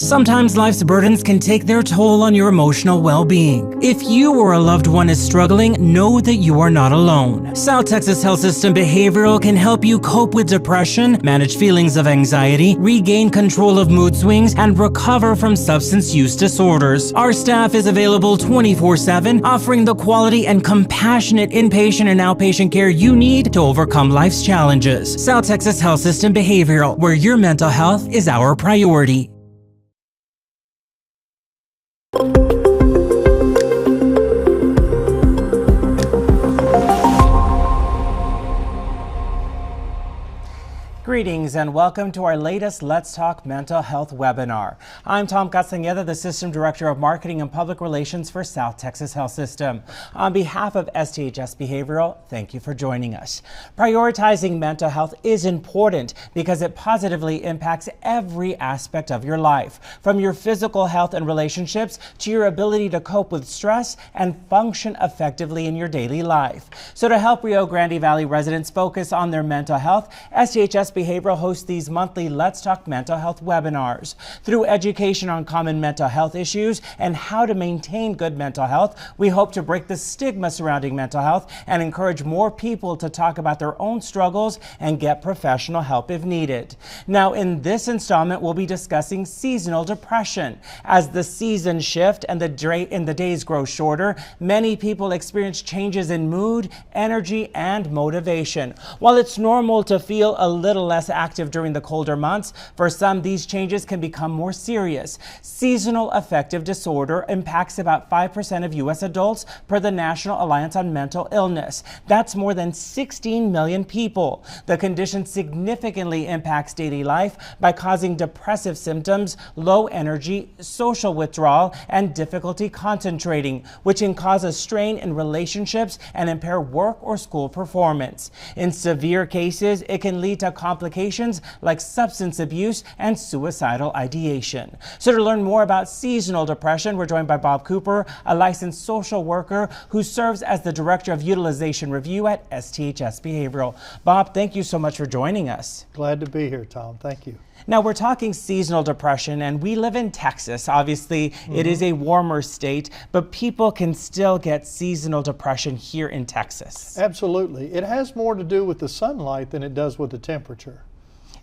Sometimes life's burdens can take their toll on your emotional well-being. If you or a loved one is struggling, know that you are not alone. South Texas Health System Behavioral can help you cope with depression, manage feelings of anxiety, regain control of mood swings, and recover from substance use disorders. Our staff is available 24/7, offering the quality and compassionate inpatient and outpatient care you need to overcome life's challenges. South Texas Health System Behavioral, where your mental health is our priority. Greetings and welcome to our latest Let's Talk Mental Health webinar. I'm Tom Castañeda, the System Director of Marketing and Public Relations for South Texas Health System. On behalf of STHS Behavioral, thank you for joining us. Prioritizing mental health is important because it positively impacts every aspect of your life, from your physical health and relationships to your ability to cope with stress and function effectively in your daily life. So to help Rio Grande Valley residents focus on their mental health, STHS Behavioral hosts these monthly Let's Talk Mental Health webinars. Through education on common mental health issues and how to maintain good mental health, we hope to break the stigma surrounding mental health and encourage more people to talk about their own struggles and get professional help if needed. Now, in this installment, we'll be discussing seasonal depression. As the seasons shift and the days grow shorter, many people experience changes in mood, energy, and motivation. While it's normal to feel a little less active during the colder months, for some these changes can become more serious. Seasonal affective disorder impacts about 5% of U.S. adults per the National Alliance on Mental Illness. That's more than 16 million people. The condition significantly impacts daily life by causing depressive symptoms, low energy, social withdrawal, and difficulty concentrating, which can cause a strain in relationships and impair work or school performance. In severe cases, it can lead to complications like substance abuse and suicidal ideation. So to learn more about seasonal depression, we're joined by Bob Cooper, a licensed social worker who serves as the Director of Utilization Review at STHS Behavioral. Bob, thank you so much for joining us. Glad to be here, Tom. Thank you. Now, we're talking seasonal depression, and we live in Texas. Obviously, it is a warmer state, but people can still get seasonal depression here in Texas. Absolutely. It has more to do with the sunlight than it does with the temperature.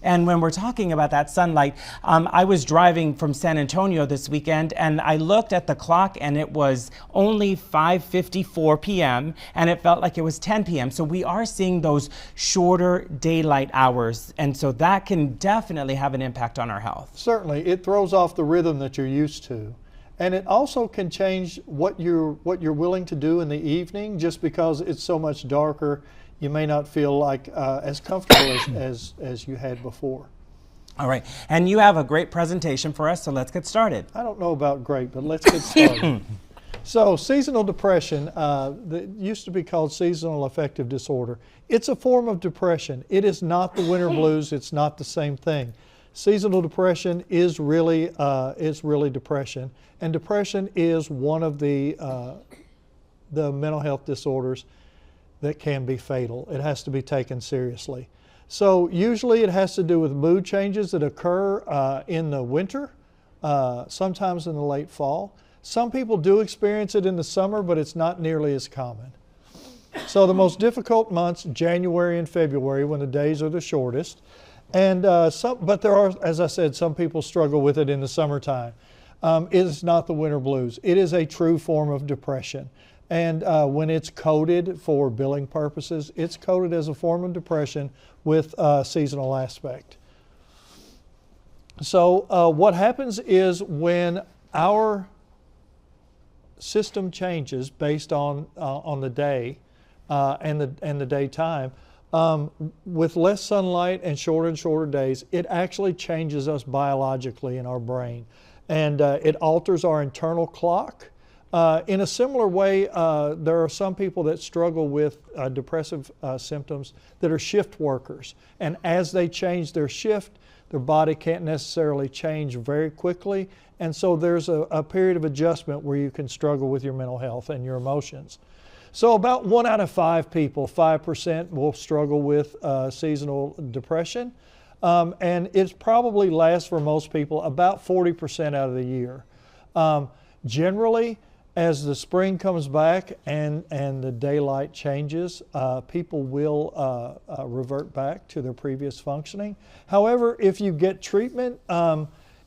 And when we're talking about that sunlight, I was driving from San Antonio this weekend, and I looked at the clock, and it was only 5:54 p.m., and it felt like it was 10 p.m. So we are seeing those shorter daylight hours, and so that can definitely have an impact on our health. Certainly. It throws off the rhythm that you're used to. And it also can change what you're willing to do in the evening. Just because it's so much darker, you may not feel like as comfortable as you had before. All right, and you have a great presentation for us, so let's get started. I don't know about great, but let's get started. So seasonal depression, that used to be called seasonal affective disorder. It's a form of depression. It is not the winter blues. It's not the same thing. Seasonal depression is really depression, and depression is one of the mental health disorders that can be fatal. It has to be taken seriously. So usually it has to do with mood changes that occur in the winter, sometimes in the late fall. Some people do experience it in the summer, but it's not nearly as common. So the most difficult months, January and February, when the days are the shortest. And but there are, as I said, some people struggle with it in the summertime. It is not the winter blues. It is a true form of depression. And when it's coded for billing purposes, it's coded as a form of depression with a seasonal aspect. So what happens is when our system changes based on the day and the daytime, with less sunlight and shorter days, it actually changes us biologically in our brain. And it alters our internal clock. In a similar way, there are some people that struggle with depressive symptoms that are shift workers. And as they change their shift, their body can't necessarily change very quickly. And so there's a period of adjustment where you can struggle with your mental health and your emotions. So about 1 out of 5 people, 5%, will struggle with seasonal depression. And it probably lasts for most people about 40% out of the year. Generally, as the spring comes back and the daylight changes, people will revert back to their previous functioning. However, if you get treatment,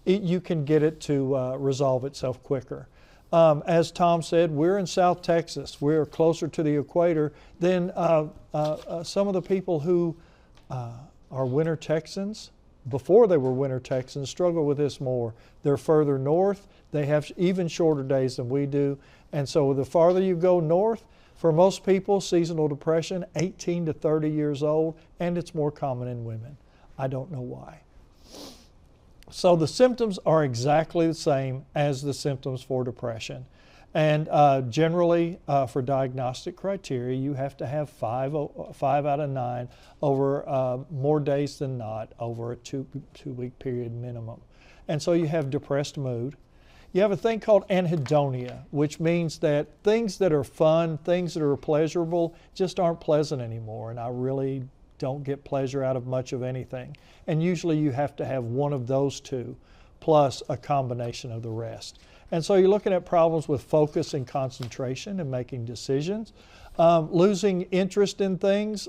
you can get it to resolve itself quicker. As Tom said, we're in South Texas. We're closer to the equator than some of the people who are winter Texans. Before they were winter Texans, struggle with this more. They're further north. They have even shorter days than we do. And so the farther you go north, for most people, seasonal depression, 18 to 30 years old, and it's more common in women. I don't know why. So the symptoms are exactly the same as the symptoms for depression. And generally, for diagnostic criteria, you have to have 5 out of 9 over more days than not over a two-week period minimum. And so you have depressed mood. You have a thing called anhedonia, which means that things that are fun, things that are pleasurable, just aren't pleasant anymore. And I really don't get pleasure out of much of anything. And usually you have to have one of those two, plus a combination of the rest. And so you're looking at problems with focus and concentration and making decisions, losing interest in things,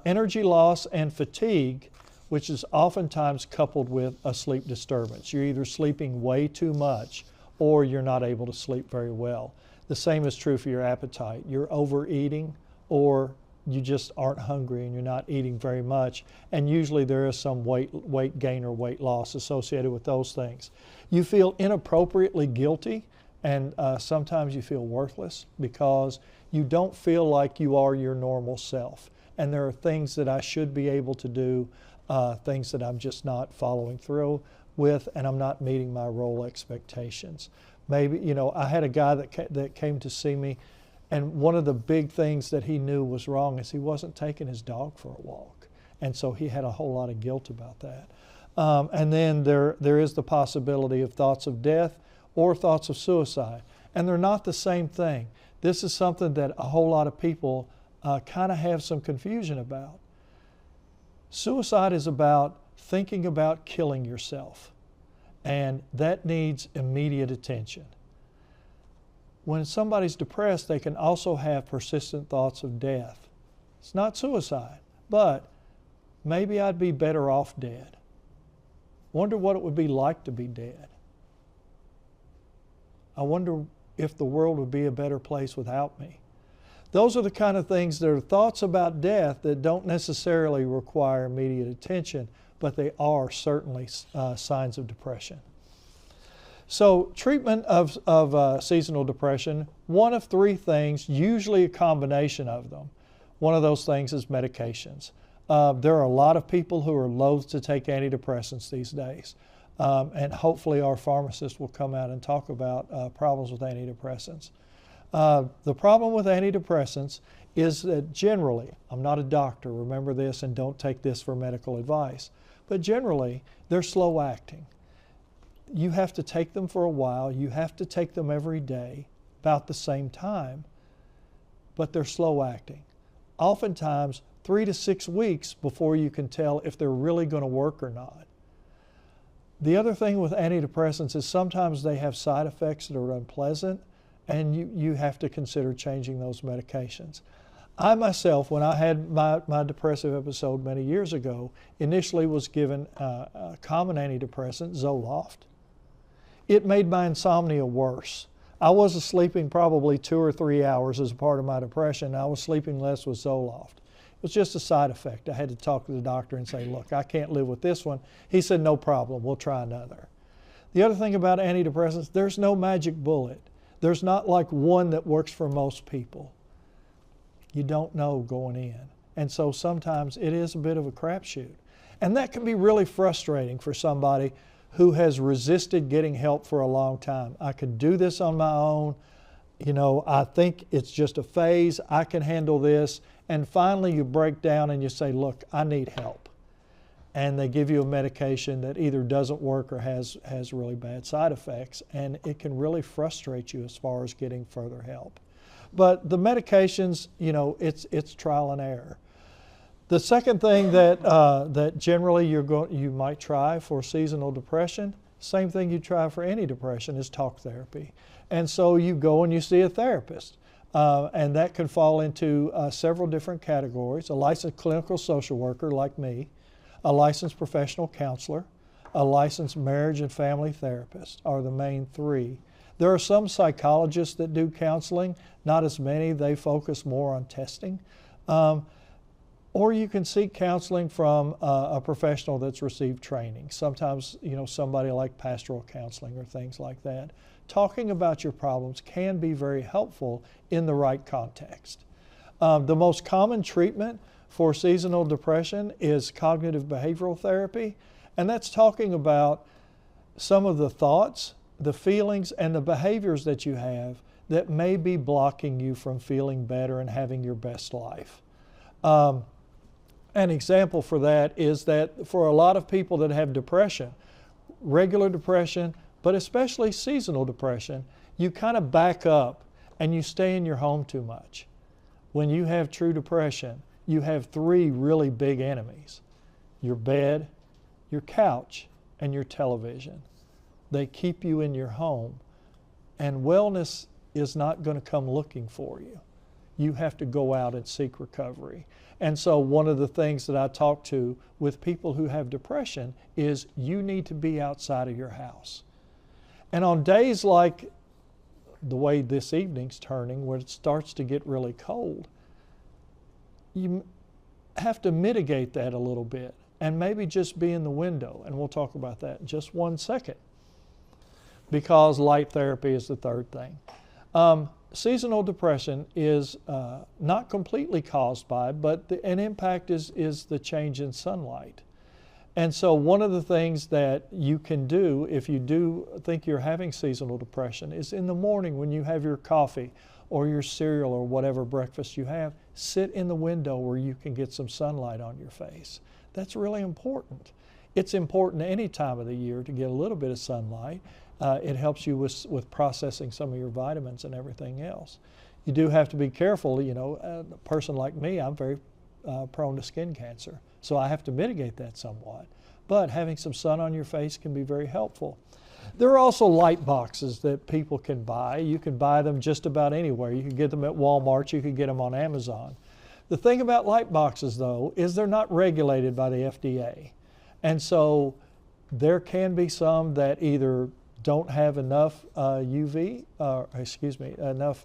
energy loss and fatigue, which is oftentimes coupled with a sleep disturbance. You're either sleeping way too much or you're not able to sleep very well. The same is true for your appetite. You're overeating or you just aren't hungry and you're not eating very much. And usually there is some weight gain or weight loss associated with those things. You feel inappropriately guilty and sometimes you feel worthless because you don't feel like you are your normal self. And there are things that I should be able to do, things that I'm just not following through with, and I'm not meeting my role expectations. Maybe, I had a guy that came to see me, and one of the big things that he knew was wrong is he wasn't taking his dog for a walk. And so he had a whole lot of guilt about that. And then there is the possibility of thoughts of death or thoughts of suicide. And they're not the same thing. This is something that a whole lot of people kind of have some confusion about. Suicide is about thinking about killing yourself, and that needs immediate attention. When somebody's depressed, they can also have persistent thoughts of death. It's not suicide, but maybe I'd be better off dead. Wonder what it would be like to be dead. I wonder if the world would be a better place without me. Those are the kind of things that are thoughts about death that don't necessarily require immediate attention, but they are certainly signs of depression. So treatment of seasonal depression, one of 3 things, usually a combination of them. One of those things is medications. There are a lot of people who are loath to take antidepressants these days. And hopefully our pharmacist will come out and talk about problems with antidepressants. The problem with antidepressants is that generally, I'm not a doctor, remember this, and don't take this for medical advice, but generally, they're slow acting. You have to take them for a while, you have to take them every day, about the same time, but they're slow acting. Oftentimes, 3 to 6 weeks before you can tell if they're really going to work or not. The other thing with antidepressants is sometimes they have side effects that are unpleasant, and you have to consider changing those medications. I myself, when I had my depressive episode many years ago, initially was given a common antidepressant, Zoloft. It made my insomnia worse. I was sleeping probably 2 or 3 hours as a part of my depression. I was sleeping less with Zoloft. It was just a side effect. I had to talk to the doctor and say, look, I can't live with this one. He said, no problem, we'll try another. The other thing about antidepressants, there's no magic bullet. There's not like one that works for most people. You don't know going in. And so sometimes it is a bit of a crapshoot. And that can be really frustrating for somebody who has resisted getting help for a long time. I could do this on my own. I think it's just a phase. I can handle this. And finally you break down and you say, look, I need help. And they give you a medication that either doesn't work or has really bad side effects. And it can really frustrate you as far as getting further help. But the medications, it's trial and error. The second thing that generally you might try for seasonal depression, same thing you try for any depression, is talk therapy. And so you go and you see a therapist. And that can fall into several different categories: a licensed clinical social worker like me, a licensed professional counselor, a licensed marriage and family therapist are the main three. There are some psychologists that do counseling, not as many. They focus more on testing. Or you can seek counseling from a professional that's received training. Sometimes, somebody like pastoral counseling or things like that. Talking about your problems can be very helpful in the right context. The most common treatment for seasonal depression is cognitive behavioral therapy, and that's talking about some of the thoughts, the feelings, and the behaviors that you have that may be blocking you from feeling better and having your best life. An example for that is that for a lot of people that have depression, regular depression, but especially seasonal depression, you kind of back up and you stay in your home too much. When you have true depression, you have three really big enemies: your bed, your couch, and your television. They keep you in your home, and wellness is not going to come looking for you. You have to go out and seek recovery. And so one of the things that I talk to with people who have depression is you need to be outside of your house. And on days like the way this evening's turning, where it starts to get really cold, you have to mitigate that a little bit and maybe just be in the window. And we'll talk about that in just 1 second, because light therapy is the third thing. Seasonal depression is not completely caused by, but an impact is the change in sunlight. And so one of the things that you can do if you do think you're having seasonal depression is in the morning when you have your coffee or your cereal or whatever breakfast you have, sit in the window where you can get some sunlight on your face. That's really important. It's important any time of the year to get a little bit of sunlight. It helps you with processing some of your vitamins and everything else. You do have to be careful. A person like me, I'm very prone to skin cancer, so I have to mitigate that somewhat. But having some sun on your face can be very helpful. There are also light boxes that people can buy. You can buy them just about anywhere. You can get them at Walmart. You can get them on Amazon. The thing about light boxes, though, is they're not regulated by the FDA. And so there can be some that either don't have enough enough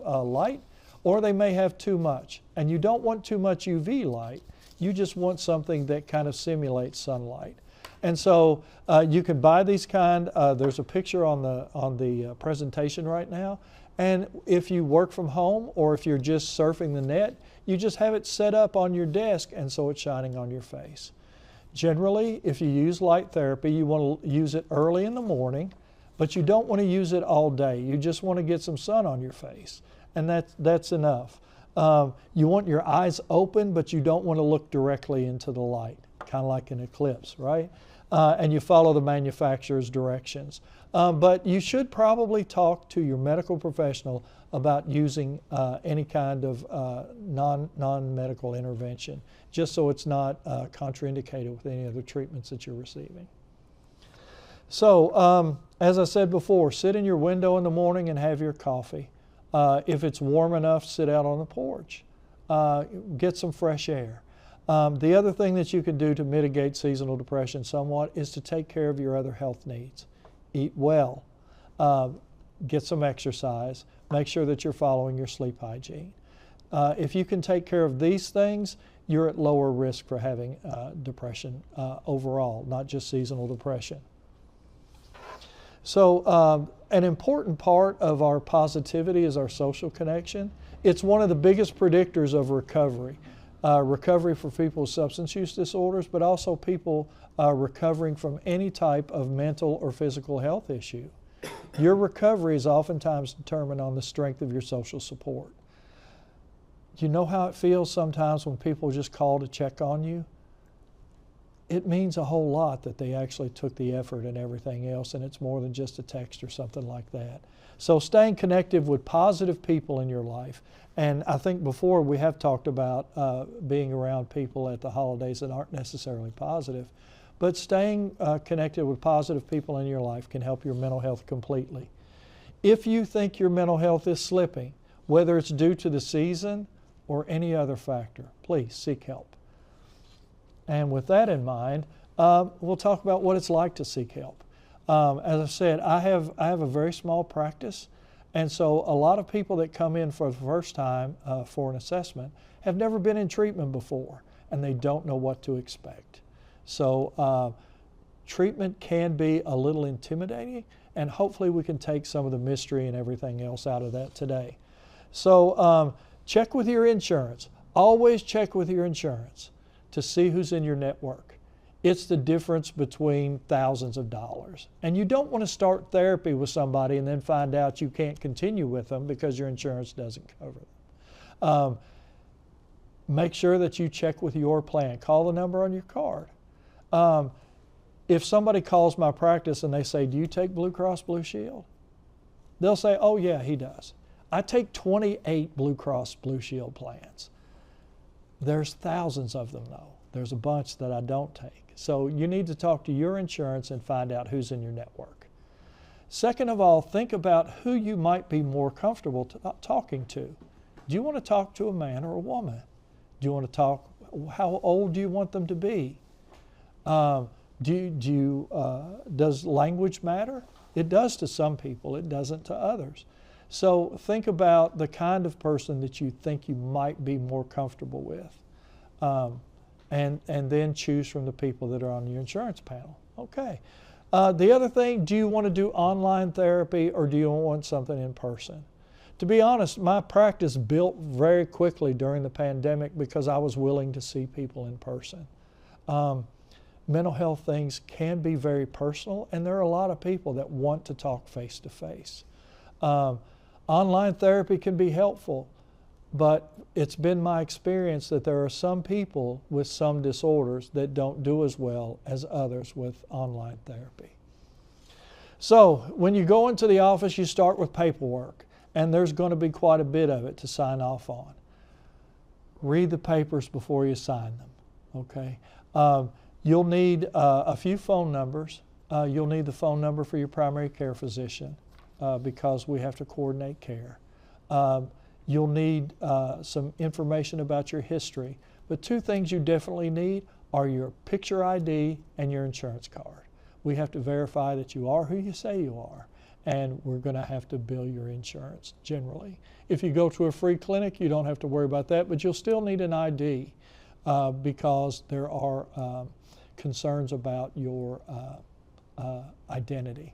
light, or they may have too much. And you don't want too much UV light. You just want something that kind of simulates sunlight. And so you can buy these kind. There's a picture on the presentation right now. And if you work from home or if you're just surfing the net, you just have it set up on your desk, and so it's shining on your face. Generally, if you use light therapy, you want to use it early in the morning, but you don't want to use it all day. You just want to get some sun on your face, and that's enough. You want your eyes open, but you don't want to look directly into the light, kind of like an eclipse, right? And you follow the manufacturer's directions. But you should probably talk to your medical professional about using any kind of non-medical intervention, just so it's not contraindicated with any other treatments that you're receiving. So, as I said before, sit in your window in the morning and have your coffee. If it's warm enough, sit out on the porch. Get some fresh air. The other thing that you can do to mitigate seasonal depression somewhat is to take care of your other health needs. Eat well, get some exercise, make sure that you're following your sleep hygiene. If you can take care of these things, you're at lower risk for having depression overall, not just seasonal depression. So an important part of our positivity is our social connection. It's one of the biggest predictors of recovery. Recovery for people with substance use disorders, but also people recovering from any type of mental or physical health issue. Your recovery is oftentimes determined on the strength of your social support. You know how it feels sometimes when people just call to check on you? it means a whole lot that they actually took the effort and everything else, and it's more than just a text or something like that. So staying connected with positive people in your life. And I think before we have talked about being around people at the holidays that aren't necessarily positive, but staying connected with positive people in your life can help your mental health completely. If you think your mental health is slipping, whether it's due to the season or any other factor, please seek help. And with that in mind, we'll talk about what it's like to seek help. As I said, I have a very small practice, and so a lot of people that come in for the first time for an assessment have never been in treatment before, and they don't know what to expect. So treatment can be a little intimidating, and hopefully we can take some of the mystery and everything else out of that today. So check with your insurance. Always check with your insurance to see who's in your network. It's the difference between thousands of dollars. And you don't want to start therapy with somebody and then find out you can't continue with them because your insurance doesn't cover them. Make sure that you check with your plan. Call the number on your card. If somebody calls my practice and they say, do you take Blue Cross Blue Shield? They'll say, oh yeah, he does. I take 28 Blue Cross Blue Shield plans. There's thousands of them though. There's a bunch that I don't take. So you need to talk to your insurance and find out who's in your network. Second of all, think about who you might be more comfortable talking to. Do you want to talk to a man or a woman? Do you want to talk, how old do you want them to be? Does language matter? It does to some people, it doesn't to others. So think about the kind of person that you think you might be more comfortable with. And then choose from the people that are on your insurance panel. Okay. The other thing, do you want to do online therapy or do you want something in person? To be honest, my practice built very quickly during the pandemic because I was willing to see people in person. Mental health things can be very personal, and there are a lot of people that want to talk face to face. Online therapy can be helpful, but it's been my experience that there are some people with some disorders that don't do as well as others with online therapy. So when you go into the office, you start with paperwork, and there's going to be quite a bit of it to sign off on. Read the papers before you sign them, okay? You'll need a few phone numbers. You'll need the phone number for your primary care physician because we have to coordinate care. You'll need some information about your history. But two things you definitely need are your picture ID and your insurance card. We have to verify that you are who you say you are, and we're going to have to bill your insurance generally. If you go to a free clinic, you don't have to worry about that, but you'll still need an ID because there are concerns about your identity.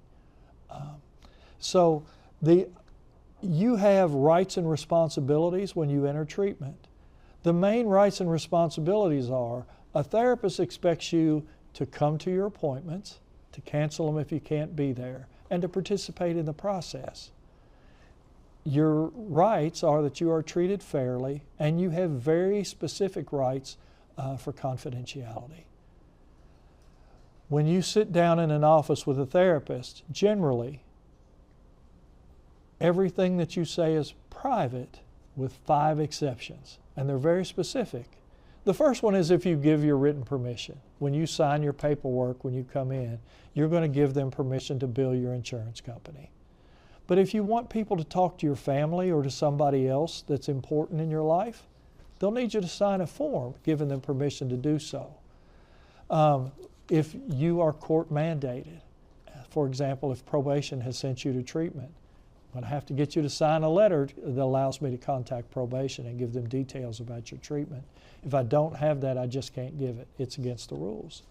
You have rights and responsibilities when you enter treatment. The main rights and responsibilities are a therapist expects you to come to your appointments, to cancel them if you can't be there, and to participate in the process. Your rights are that you are treated fairly, and you have very specific rights for confidentiality. When you sit down in an office with a therapist, generally, everything that you say is private with 5 exceptions, and they're very specific. The first one is if you give your written permission. When you sign your paperwork, when you come in, you're going to give them permission to bill your insurance company. But if you want people to talk to your family or to somebody else that's important in your life, they'll need you to sign a form giving them permission to do so. If you are court mandated, for example, if probation has sent you to treatment, I'm going to have to get you to sign a letter that allows me to contact probation and give them details about your treatment. If I don't have that, I just can't give it. It's against the rules.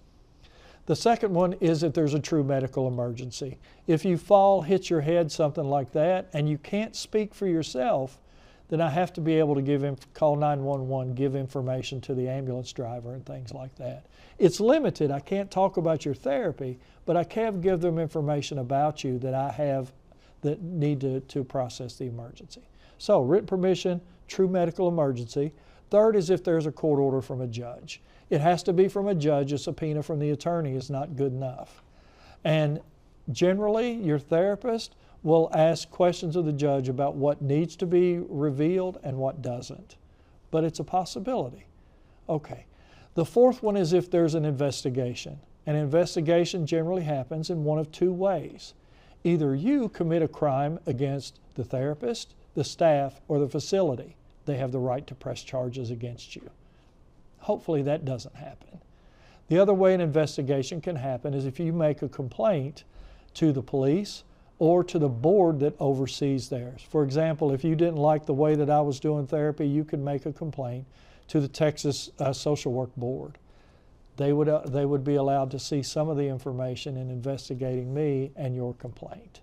The second one is if there's a true medical emergency. If you fall, hit your head, something like that, and you can't speak for yourself, then I have to be able to call 911, give information to the ambulance driver and things like that. It's limited. I can't talk about your therapy, but I can give them information about you that I have that need to process the emergency. So written permission, true medical emergency. Third is if there's a court order from a judge. It has to be from a judge. A subpoena from the attorney is not good enough. And generally, your therapist will ask questions of the judge about what needs to be revealed and what doesn't. But it's a possibility. Okay. The fourth one is if there's an investigation. An investigation generally happens in one of two ways. Either you commit a crime against the therapist, the staff, or the facility. They have the right to press charges against you. Hopefully that doesn't happen. The other way an investigation can happen is if you make a complaint to the police or to the board that oversees theirs. For example, if you didn't like the way that I was doing therapy, you could make a complaint to the Texas Social Work Board. They would be allowed to see some of the information in investigating me and your complaint.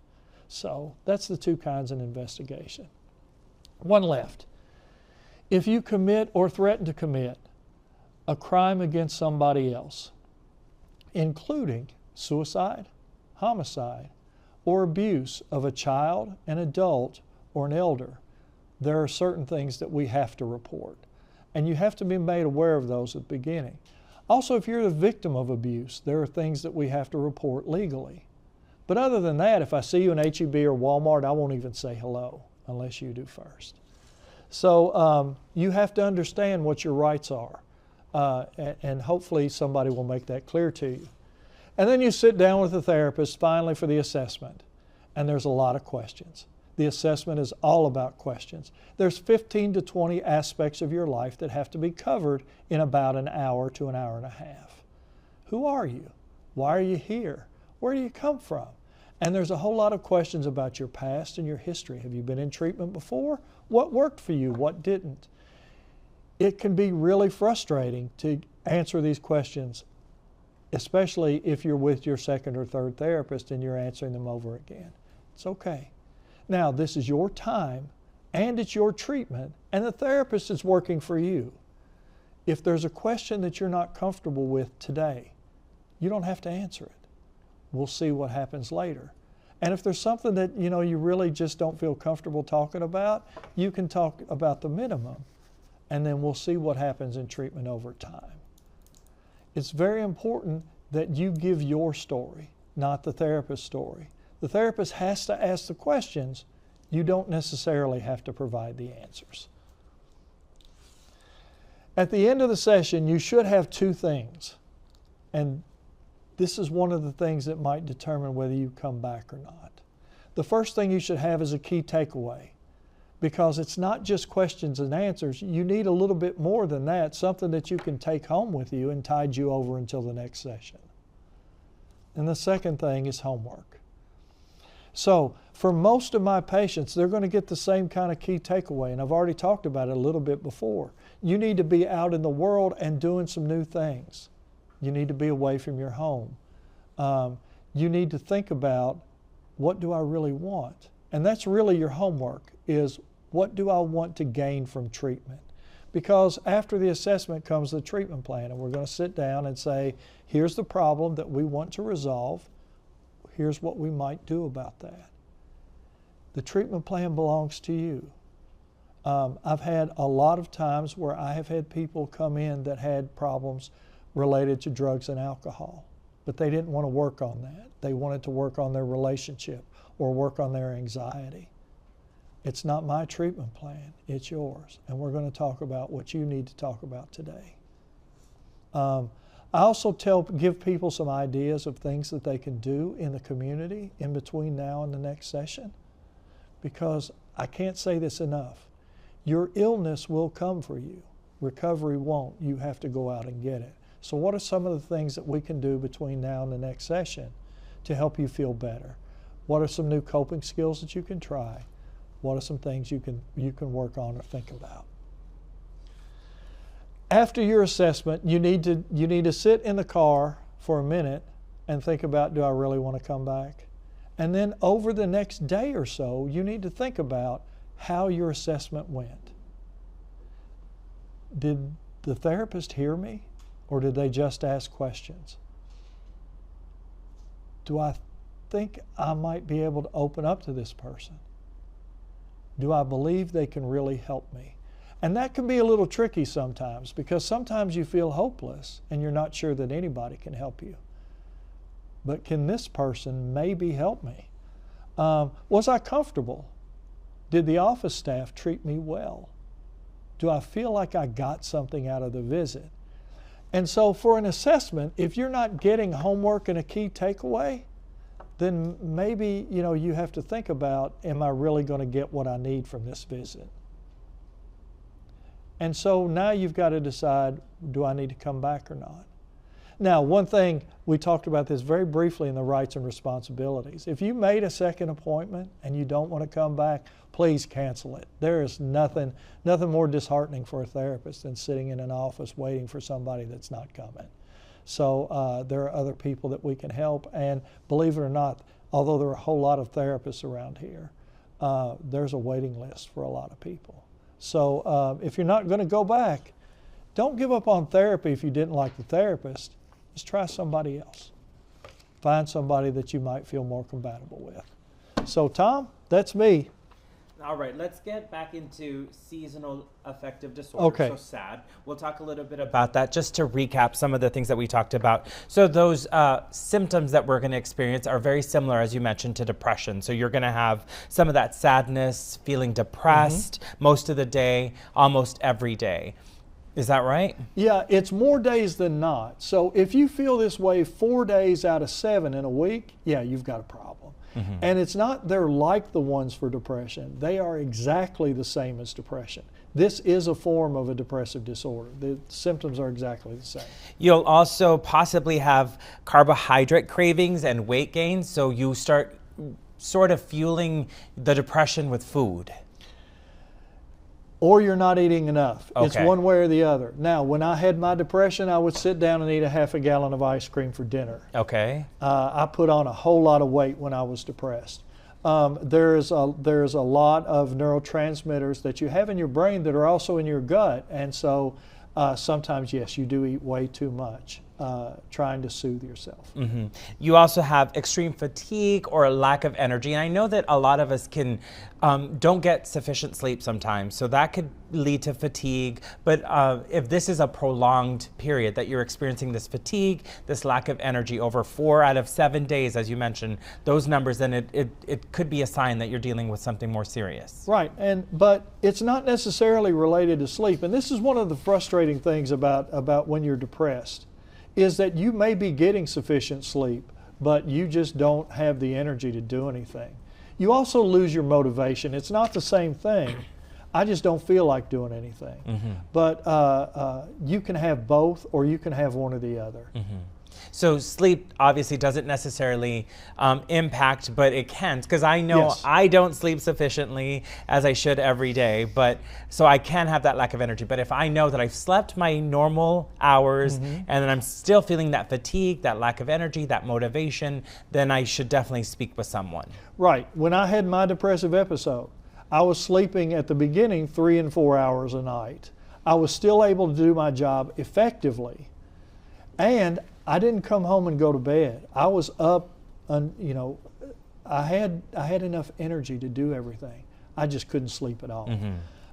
So that's the two kinds of investigation. One left. If you commit or threaten to commit a crime against somebody else, including suicide, homicide, or abuse of a child, an adult, or an elder, there are certain things that we have to report. And you have to be made aware of those at the beginning. Also, if you're the victim of abuse, there are things that we have to report legally. But other than that, if I see you in H-E-B or Walmart, I won't even say hello unless you do first. So you have to understand what your rights are, and hopefully somebody will make that clear to you. And then you sit down with the therapist finally for the assessment, and there's a lot of questions. The assessment is all about questions. There's 15 to 20 aspects of your life that have to be covered in about an hour to an hour and a half. Who are you? Why are you here? Where do you come from? And there's a whole lot of questions about your past and your history. Have you been in treatment before? What worked for you? What didn't? It can be really frustrating to answer these questions, especially if you're with your second or third therapist and you're answering them over again. It's okay. Now, this is your time and it's your treatment, and the therapist is working for you. If there's a question that you're not comfortable with today, you don't have to answer it. We'll see what happens later. And if there's something that you really just don't feel comfortable talking about, you can talk about the minimum, and then we'll see what happens in treatment over time. It's very important that you give your story, not the therapist's story. The therapist has to ask the questions. You don't necessarily have to provide the answers. At the end of the session, you should have two things. And this is one of the things that might determine whether you come back or not. The first thing you should have is a key takeaway, because it's not just questions and answers. You need a little bit more than that, something that you can take home with you and tide you over until the next session. And the second thing is homework. So for most of my patients, they're going to get the same kind of key takeaway, and I've already talked about it a little bit before. You need to be out in the world and doing some new things. You need to be away from your home. You need to think about, what do I really want? And that's really your homework, is what do I want to gain from treatment? Because after the assessment comes the treatment plan, and we're going to sit down and say, here's the problem that we want to resolve. Here's what we might do about that. The treatment plan belongs to you. I've had a lot of times where I have had people come in that had problems related to drugs and alcohol, but they didn't want to work on that. They wanted to work on their relationship or work on their anxiety. It's not my treatment plan, it's yours. And we're going to talk about what you need to talk about today. I also give people some ideas of things that they can do in the community in between now and the next session, because I can't say this enough. Your illness will come for you. Recovery won't. You have to go out and get it. So what are some of the things that we can do between now and the next session to help you feel better? What are some new coping skills that you can try? What are some things you can work on or think about? After your assessment, you need to sit in the car for a minute and think about, do I really want to come back? And then over the next day or so, you need to think about how your assessment went. Did the therapist hear me, or did they just ask questions? Do I think I might be able to open up to this person? Do I believe they can really help me? And that can be a little tricky sometimes, because sometimes you feel hopeless and you're not sure that anybody can help you. But can this person maybe help me? Was I comfortable? Did the office staff treat me well? Do I feel like I got something out of the visit? And so for an assessment, if you're not getting homework and a key takeaway, then maybe you have to think about, am I really going to get what I need from this visit? And so now you've got to decide, do I need to come back or not? Now, one thing, we talked about this very briefly in the rights and responsibilities. If you made a second appointment and you don't want to come back, please cancel it. There is nothing more disheartening for a therapist than sitting in an office waiting for somebody that's not coming. So there are other people that we can help, and believe it or not, although there are a whole lot of therapists around here, there's a waiting list for a lot of people. So if you're not going to go back, don't give up on therapy if you didn't like the therapist. Just try somebody else. Find somebody that you might feel more compatible with. So Tom, that's me. All right, let's get back into seasonal affective disorder. Okay. So SAD. We'll talk a little bit about that just to recap some of the things that we talked about. So those symptoms that we're going to experience are very similar, as you mentioned, to depression. So you're going to have some of that sadness, feeling depressed most of the day, almost every day. Is that right? Yeah, it's more days than not. So if you feel this way 4 days out of 7 in a week, yeah, you've got a problem. And it's not they're like the ones for depression. They are exactly the same as depression. This is a form of a depressive disorder. The symptoms are exactly the same. You'll also possibly have carbohydrate cravings and weight gain, so you start sort of fueling the depression with food. Or you're not eating enough. Okay. It's one way or the other. Now, when I had my depression, I would sit down and eat a half a gallon of ice cream for dinner. Okay. I put on a whole lot of weight when I was depressed. There's a lot of neurotransmitters that you have in your brain that are also in your gut. And so sometimes, yes, you do eat way too much, trying to soothe yourself. You also have extreme fatigue or a lack of energy. And I know that a lot of us don't get sufficient sleep sometimes. So that could lead to fatigue. But if this is a prolonged period that you're experiencing this fatigue, this lack of energy over 4 out of 7 days, as you mentioned, those numbers, then it could be a sign that you're dealing with something more serious. Right, but it's not necessarily related to sleep. And this is one of the frustrating things about when you're depressed, is that you may be getting sufficient sleep, but you just don't have the energy to do anything. You also lose your motivation. It's not the same thing. I just don't feel like doing anything. But you can have both, or you can have one or the other. So sleep obviously doesn't necessarily impact, but it can, because I know Yes. I don't sleep sufficiently as I should every day, but so I can have that lack of energy. But if I know that I've slept my normal hours and then I'm still feeling that fatigue, that lack of energy, that motivation, then I should definitely speak with someone. Right. When I had my depressive episode, I was sleeping at the beginning 3 and 4 hours a night. I was still able to do my job effectively, and I didn't come home and go to bed. I was up, and I had enough energy to do everything. I just couldn't sleep at all.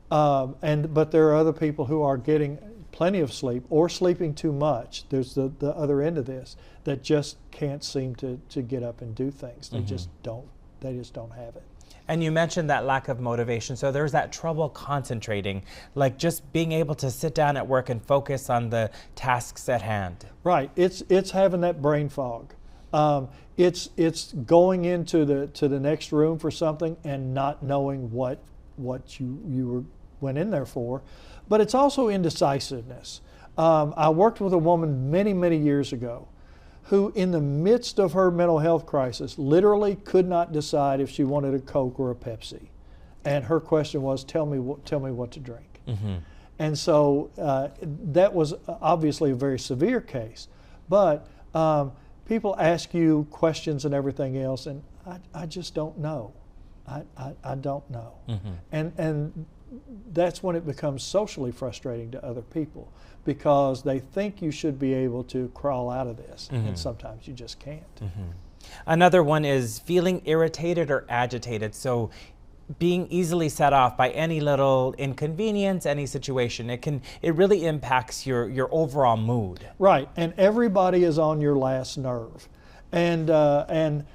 But there are other people who are getting plenty of sleep or sleeping too much. There's the other end of this, that just can't seem to get up and do things. They just don't. They just don't have it. And you mentioned that lack of motivation. So there's that trouble concentrating, like just being able to sit down at work and focus on the tasks at hand. Right. It's having that brain fog. It's going into the next room for something and not knowing what you went in there for. But it's also indecisiveness. I worked with a woman many years ago who, in the midst of her mental health crisis, literally could not decide if she wanted a Coke or a Pepsi. And her question was, tell me what to drink. And so that was obviously a very severe case. But people ask you questions and everything else, and I just don't know. I don't know. And that's when it becomes socially frustrating to other people, because they think you should be able to crawl out of this, and sometimes you just can't. Another one is feeling irritated or agitated. So being easily set off by any little inconvenience, any situation. It really impacts your overall mood. Right, and everybody is on your last nerve. And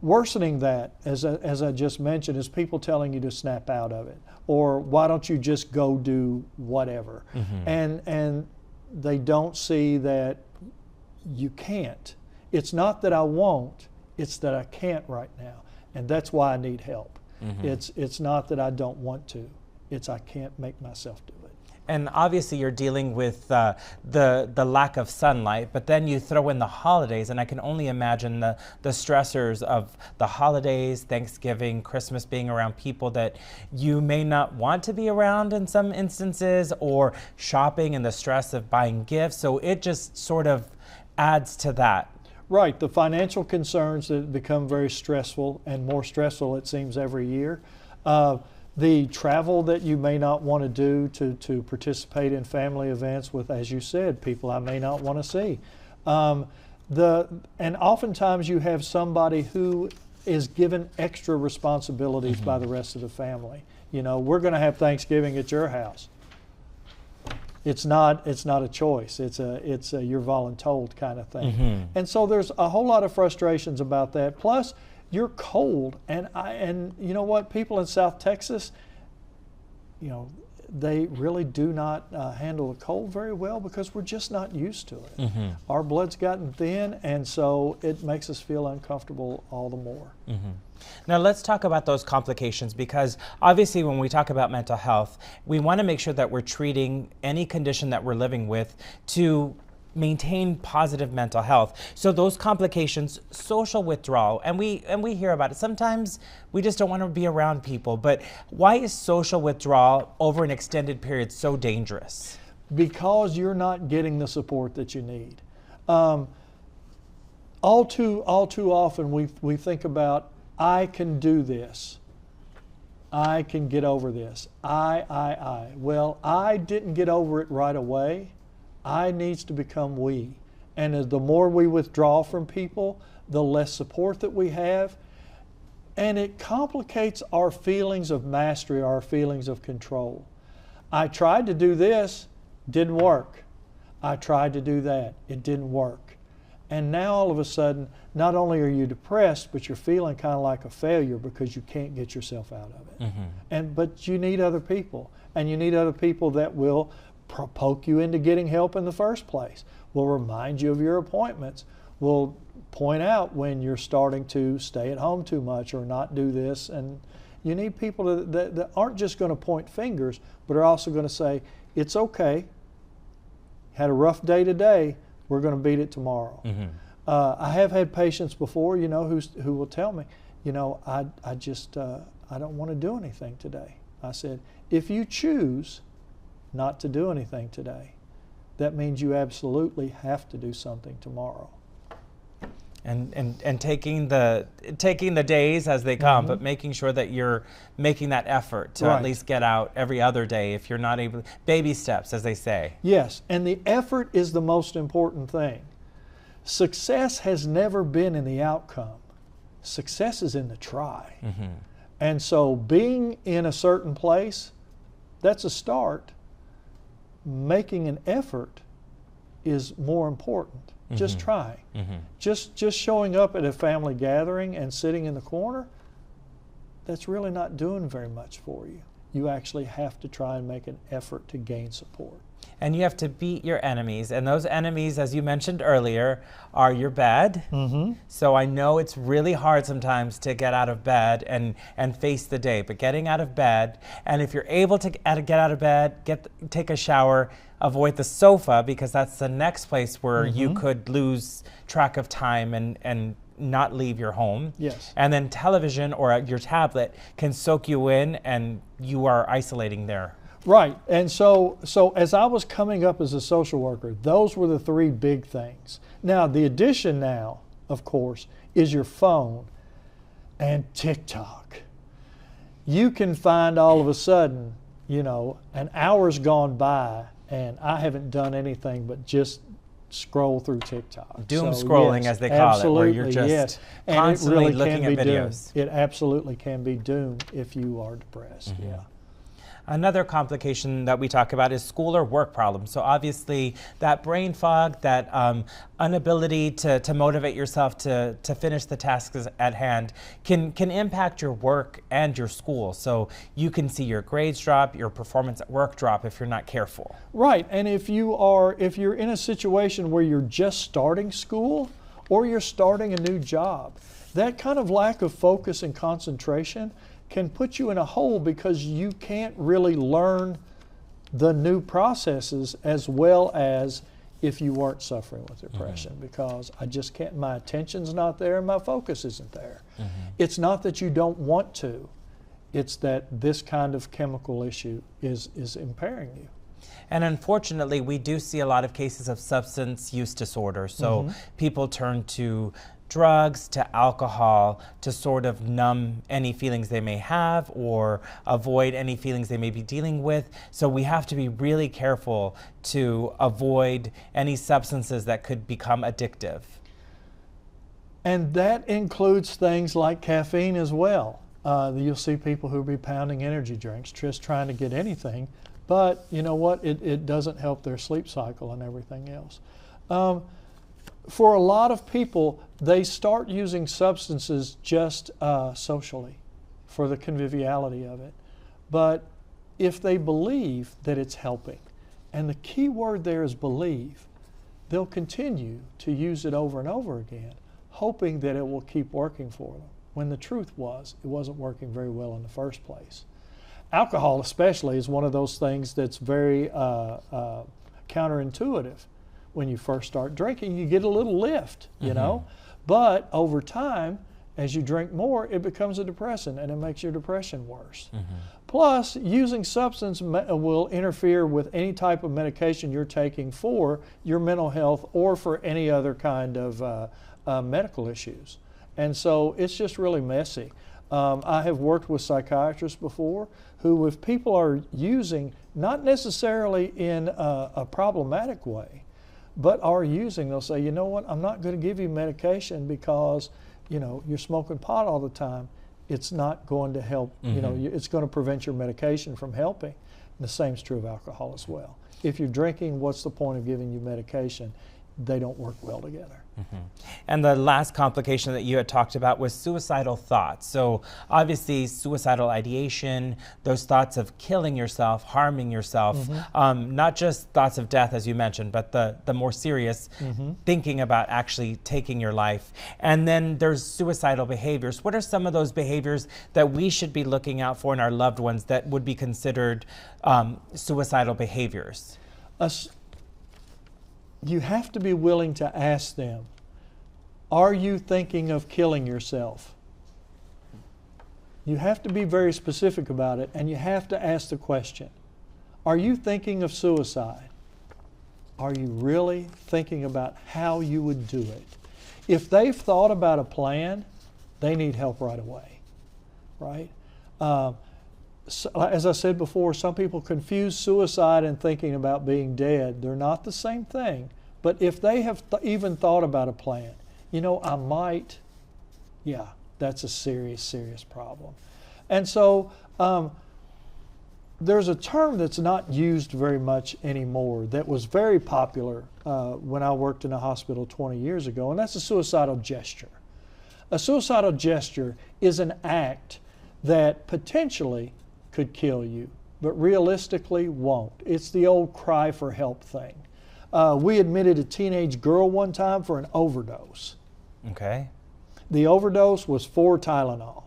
worsening that, as I just mentioned, is people telling you to snap out of it, or why don't you just go do whatever. And they don't see that you can't. It's not that I won't, it's that I can't right now, and that's why I need help. It's not that I don't want to, it's I can't make myself do it. And obviously you're dealing with the lack of sunlight, but then you throw in the holidays, and I can only imagine the stressors of the holidays, Thanksgiving, Christmas, being around people that you may not want to be around in some instances, or shopping and the stress of buying gifts. So it just sort of adds to that. Right, the financial concerns that become very stressful, and more stressful it seems every year. The travel that you may not want to do to participate in family events with, as you said, people I may not want to see. And oftentimes you have somebody who is given extra responsibilities by the rest of the family. You know, we're going to have Thanksgiving at your house. It's not a choice. It's a you're voluntold kind of thing. And so there's a whole lot of frustrations about that. Plus, you're cold, and you know what? People in South Texas, you know, they really do not handle the cold very well because we're just not used to it. Our blood's gotten thin, and so it makes us feel uncomfortable all the more. Now let's talk about those complications, because obviously when we talk about mental health, we want to make sure that we're treating any condition that we're living with to maintain positive mental health. So those complications, social withdrawal, and we hear about it. Sometimes we just don't want to be around people, but why is social withdrawal over an extended period so dangerous? Because you're not getting the support that you need. All too often we think about, I can do this. I can get over this. I. Well, I didn't get over it right away. I needs to become we. And as the more we withdraw from people, the less support that we have. And it complicates our feelings of mastery, our feelings of control. I tried to do this, didn't work. I tried to do that, it didn't work. And now all of a sudden, not only are you depressed, but you're feeling kind of like a failure because you can't get yourself out of it. But you need other people, and you need other people that will poke you into getting help in the first place, will remind you of your appointments, will point out when you're starting to stay at home too much or not do this. And you need people that aren't just going to point fingers, but are also going to say, it's okay, had a rough day today, we're going to beat it tomorrow. I have had patients before, you know, who will tell me, you know, I don't want to do anything today. I said, if you choose not to do anything today, that means you absolutely have to do something tomorrow. And taking the days as they come, but making sure that you're making that effort to at least get out every other day if you're not able. Baby steps, as they say. Yes, and the effort is the most important thing. Success has never been in the outcome. Success is in the try. And so being in a certain place, that's a start. Making an effort is more important. Just trying. Just showing up at a family gathering and sitting in the corner, that's really not doing very much for you. You actually have to try and make an effort to gain support. And you have to beat your enemies. And those enemies, as you mentioned earlier, are your bed. So I know it's really hard sometimes to get out of bed and face the day. But getting out of bed, and if you're able to get out of bed, take a shower, avoid the sofa, because that's the next place where you could lose track of time and not leave your home. Yes. And then television or your tablet can soak you in, and you are isolating there. Right, and so as I was coming up as a social worker, those were the three big things. Now, the addition now, of course, is your phone and TikTok. You can find all of a sudden, you know, an hour's gone by and I haven't done anything but just scroll through TikTok. Doom So, scrolling, yes, as they call it, where you're absolutely, just yes. And constantly it really looking can at be videos. doom. It absolutely can be doom if you are depressed. Mm-hmm. Yeah. Another complication that we talk about is school or work problems. So obviously that brain fog, that inability to motivate yourself to finish the tasks at hand can impact your work and your school. So you can see your grades drop, your performance at work drop if you're not careful. Right, and if you're in a situation where you're just starting school or you're starting a new job, that kind of lack of focus and concentration can put you in a hole because you can't really learn the new processes as well as if you weren't suffering with depression, because I just can't, my attention's not there and my focus isn't there. It's not that you don't want to, it's that this kind of chemical issue is impairing you. And unfortunately, we do see a lot of cases of substance use disorder. So people turn to drugs, to alcohol, to sort of numb any feelings they may have or avoid any feelings they may be dealing with. So we have to be really careful to avoid any substances that could become addictive. And that includes things like caffeine as well. You'll see people who'll be pounding energy drinks, just trying to get anything, but you know what? It doesn't help their sleep cycle and everything else. For a lot of people, they start using substances just socially for the conviviality of it. But if they believe that it's helping, and the key word there is believe, they'll continue to use it over and over again, hoping that it will keep working for them, when the truth was it wasn't working very well in the first place. Alcohol especially is one of those things that's very counterintuitive. When you first start drinking, you get a little lift, you know, but over time, as you drink more, it becomes a depressant and it makes your depression worse. Plus, using substance will interfere with any type of medication you're taking for your mental health or for any other kind of medical issues. And so it's just really messy. I have worked with psychiatrists before who, if people are using, not necessarily in a problematic way, but are using, they'll say, you know what, I'm not going to give you medication because, you know, you're smoking pot all the time. It's not going to help, you know, it's going to prevent your medication from helping. And the same is true of alcohol as well. If you're drinking, what's the point of giving you medication? They don't work well together. And the last complication that you had talked about was suicidal thoughts. So obviously suicidal ideation, those thoughts of killing yourself, harming yourself, not just thoughts of death as you mentioned, but the more serious thinking about actually taking your life. And then there's suicidal behaviors. What are some of those behaviors that we should be looking out for in our loved ones that would be considered suicidal behaviors? You have to be willing to ask them, are you thinking of killing yourself? You have to be very specific about it, and you have to ask the question, are you thinking of suicide? Are you really thinking about how you would do it? If they've thought about a plan, they need help right away, right? So, as I said before, some people confuse suicide and thinking about being dead. They're not the same thing. But if they have even thought about a plan, you know, I might, yeah, that's a serious, serious problem. And so there's a term that's not used very much anymore that was very popular when I worked in a hospital 20 years ago, and that's a suicidal gesture. A suicidal gesture is an act that potentially could kill you, but realistically won't. It's the old cry for help thing. We admitted a teenage girl one time for an overdose. Okay. The overdose was 4 Tylenol.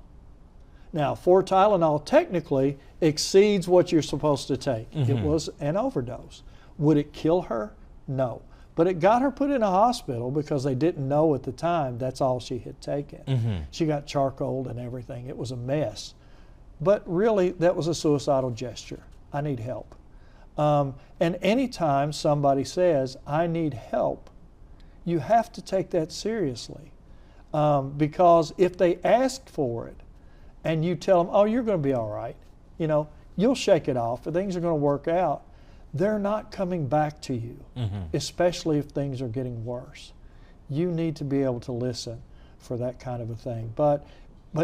Now, 4 Tylenol technically exceeds what you're supposed to take. It was an overdose. Would it kill her? No. But it got her put in a hospital because they didn't know at the time that's all she had taken. She got charcoaled and everything. It was a mess. But really, that was a suicidal gesture. I need help. And anytime somebody says, I need help, you have to take that seriously. Because if they ask for it and you tell them, oh, you're going to be all right, you know, you'll shake it off, things are going to work out, they're not coming back to you, especially if things are getting worse. You need to be able to listen for that kind of a thing. But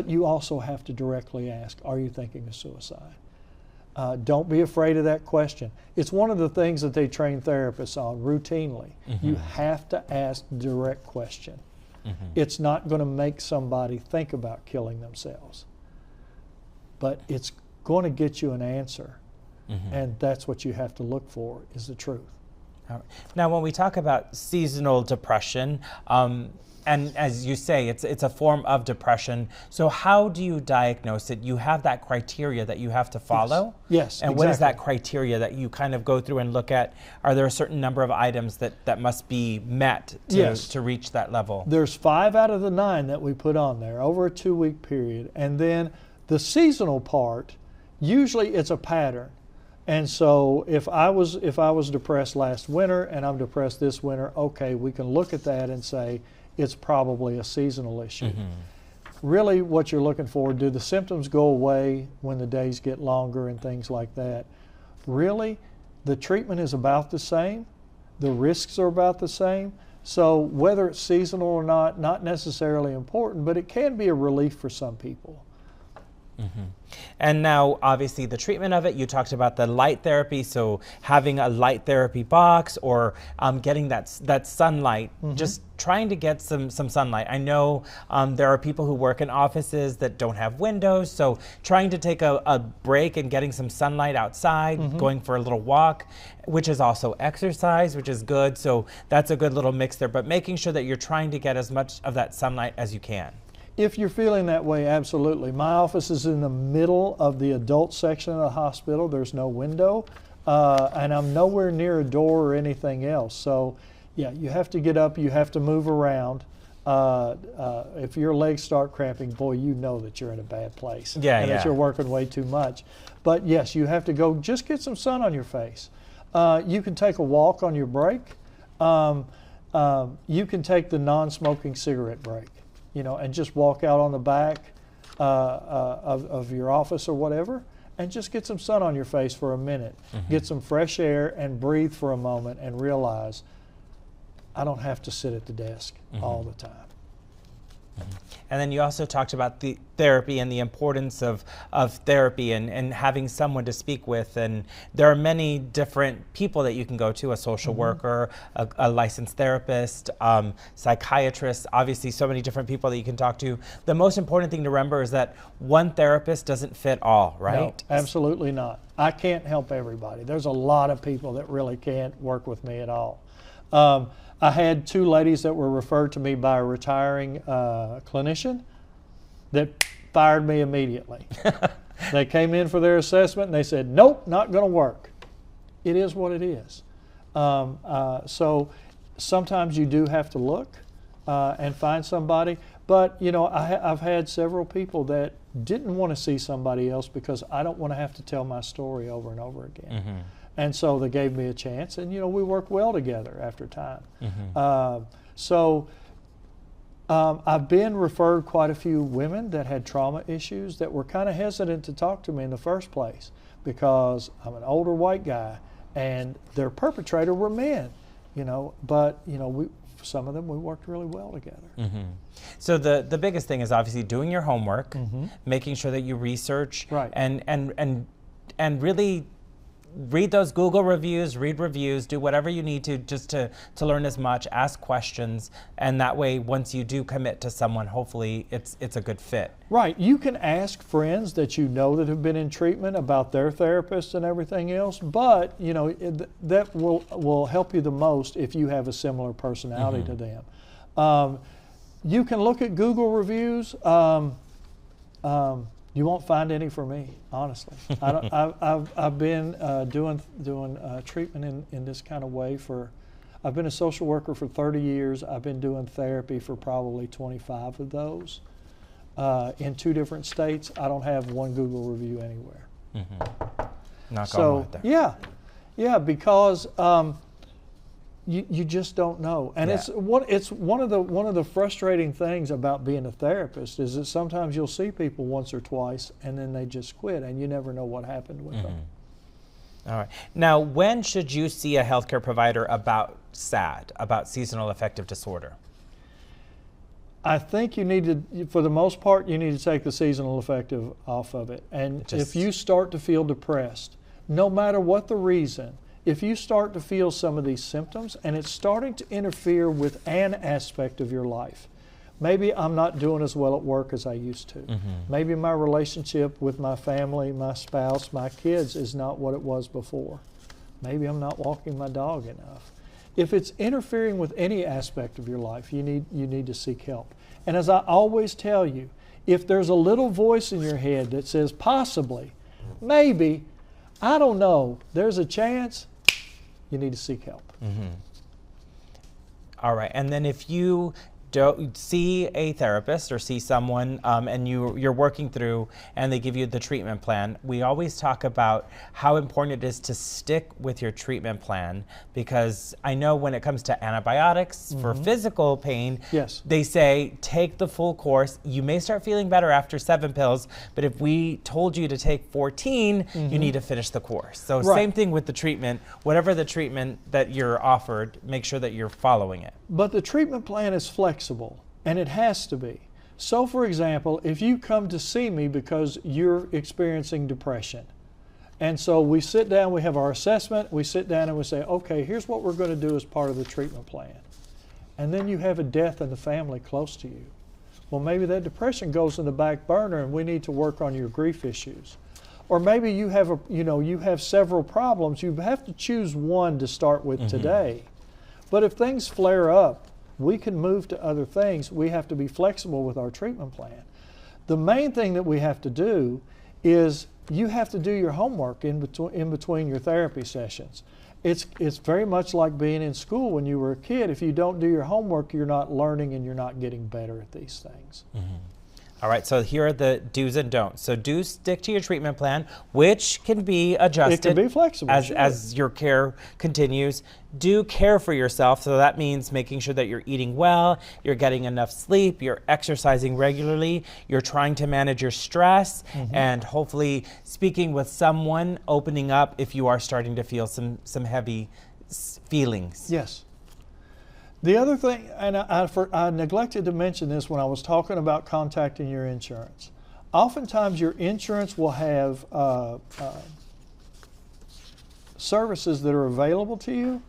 you also have to directly ask, are you thinking of suicide? Don't be afraid of that question. It's one of the things that they train therapists on routinely. You have to ask direct question. It's not going to make somebody think about killing themselves, but it's going to get you an answer. And that's what you have to look for, is the truth. Now, when we talk about seasonal depression, and as you say, it's a form of depression. So how do you diagnose it? You have that criteria that you have to follow? Yes, And exactly. what is that criteria that you kind of go through and look at? Are there a certain number of items that must be met to reach that level? There's 5 out of the 9 that we put on there over a 2-week period. And then the seasonal part, usually it's a pattern. And so if I was depressed last winter and I'm depressed this winter, okay, we can look at that and say it's probably a seasonal issue. Really what you're looking for, do the symptoms go away when the days get longer and things like that? Really, the treatment is about the same. The risks are about the same. So whether it's seasonal or not necessarily important, but it can be a relief for some people. And now, obviously, the treatment of it, you talked about the light therapy, so having a light therapy box or getting that sunlight, just trying to get some sunlight. I know there are people who work in offices that don't have windows, so trying to take a break and getting some sunlight outside, going for a little walk, which is also exercise, which is good, so that's a good little mix there, but making sure that you're trying to get as much of that sunlight as you can. If you're feeling that way, absolutely. My office is in the middle of the adult section of the hospital. There's no window, and I'm nowhere near a door or anything else. So, yeah, you have to get up, you have to move around. If your legs start cramping, boy, you know that you're in a bad place. And that you're working way too much. But yes, you have to go, just get some sun on your face. You can take a walk on your break. You can take the non-smoking cigarette break. And just walk out on the back of your office or whatever, and just get some sun on your face for a minute. Get some fresh air and breathe for a moment and realize I don't have to sit at the desk all the time. And then you also talked about the therapy and the importance of therapy and having someone to speak with. And there are many different people that you can go to, a social worker, a licensed therapist, psychiatrist, obviously so many different people that you can talk to. The most important thing to remember is that one therapist doesn't fit all, right? No, absolutely not. I can't help everybody. There's a lot of people that really can't work with me at all. I had 2 ladies that were referred to me by a retiring clinician that fired me immediately. They came in for their assessment and they said, nope, not going to work. It is what it is. So sometimes you do have to look and find somebody. But, I've had several people that didn't want to see somebody else because I don't want to have to tell my story over and over again. And so they gave me a chance, and we worked well together after time. I've been referred quite a few women that had trauma issues that were kind of hesitant to talk to me in the first place because I'm an older white guy, and their perpetrator were men. But some of them we worked really well together. So the biggest thing is obviously doing your homework, making sure that you research, and really read those Google reviews, read reviews, do whatever you need to just to learn as much, ask questions, and that way once you do commit to someone, hopefully it's a good fit. Right. You can ask friends that you know that have been in treatment about their therapist and everything else, but that will help you the most if you have a similar personality to them. You can look at Google reviews. You won't find any for me, honestly. I've been doing treatment in this kind of way I've been a social worker for 30 years. I've been doing therapy for probably 25 of those in 2 different states. I don't have one Google review anywhere. Knock on wood there. Yeah, because you just don't know, and it's one of the frustrating things about being a therapist is that sometimes you'll see people once or twice and then they just quit, and you never know what happened with them. All right. Now, when should you see a healthcare provider about SAD, about seasonal affective disorder? I think you need to, for the most part, you need to take the seasonal affective off of it. And if you start to feel depressed, no matter what the reason, if you start to feel some of these symptoms and it's starting to interfere with an aspect of your life, maybe I'm not doing as well at work as I used to. Maybe my relationship with my family, my spouse, my kids is not what it was before. Maybe I'm not walking my dog enough. If it's interfering with any aspect of your life, you need to seek help. And as I always tell you, if there's a little voice in your head that says possibly, maybe, I don't know, there's a chance, you need to seek help. All right, and then if you don't see a therapist or see someone and you're working through and they give you the treatment plan, we always talk about how important it is to stick with your treatment plan, because I know when it comes to antibiotics for physical pain, they say take the full course. You may start feeling better after 7 pills, but if we told you to take 14, you need to finish the course. So same thing with the treatment. Whatever the treatment that you're offered, make sure that you're following it. But the treatment plan is flexible, and it has to be. So for example, if you come to see me because you're experiencing depression, and so we sit down, we have our assessment, we sit down and we say, okay, here's what we're going to do as part of the treatment plan. And then you have a death in the family close to you. Well, maybe that depression goes in the back burner and we need to work on your grief issues. Or maybe you have you have several problems. You have to choose one to start with today. But if things flare up, we can move to other things. We have to be flexible with our treatment plan. The main thing that we have to do is you have to do your homework in between your therapy sessions. It's very much like being in school when you were a kid. If you don't do your homework, you're not learning and you're not getting better at these things. All right, so here are the do's and don'ts. So do stick to your treatment plan, which can be adjusted. It can be flexible, as your care continues. Do care for yourself, so that means making sure that you're eating well, you're getting enough sleep, you're exercising regularly, you're trying to manage your stress, and hopefully speaking with someone, opening up if you are starting to feel some heavy feelings. Yes. The other thing, and I neglected to mention this when I was talking about contacting your insurance. Oftentimes your insurance will have services that are available to you.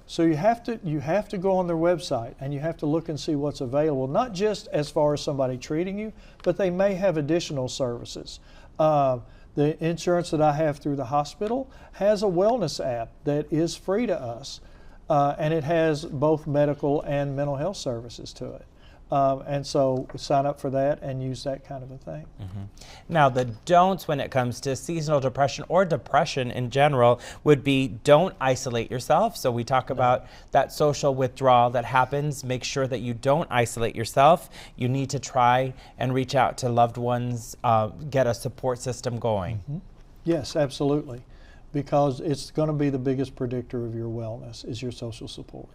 So you have to go on their website and you have to look and see what's available, not just as far as somebody treating you, but they may have additional services. The insurance that I have through the hospital has a wellness app that is free to us. And it has both medical and mental health services to it. And so sign up for that and use that kind of a thing. Now, the don'ts when it comes to seasonal depression or depression in general would be don't isolate yourself. So we talk about that social withdrawal that happens. Make sure that you don't isolate yourself. You need to try and reach out to loved ones, get a support system going. Yes, absolutely. Because it's going to be the biggest predictor of your wellness is your social support.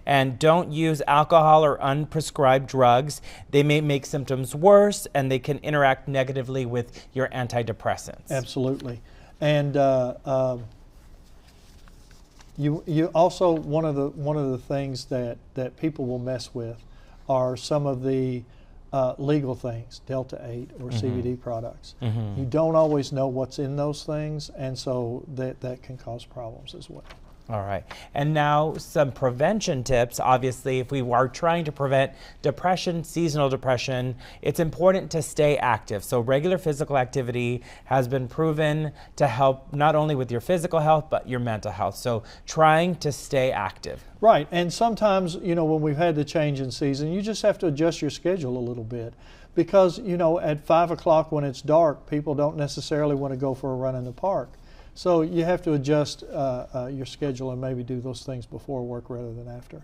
And don't use alcohol or unprescribed drugs. They may make symptoms worse and they can interact negatively with your antidepressants. Absolutely. And you also, one of the things that people will mess with are some of the legal things, Delta-8 or CBD products. You don't always know what's in those things, and so that can cause problems as well. All right. And now some prevention tips. Obviously, if we are trying to prevent depression, seasonal depression, it's important to stay active. So regular physical activity has been proven to help not only with your physical health, but your mental health. So trying to stay active. Right. And sometimes, when we've had the change in season, you just have to adjust your schedule a little bit. Because, at 5 o'clock when it's dark, people don't necessarily want to go for a run in the park. So you have to adjust your schedule and maybe do those things before work rather than after.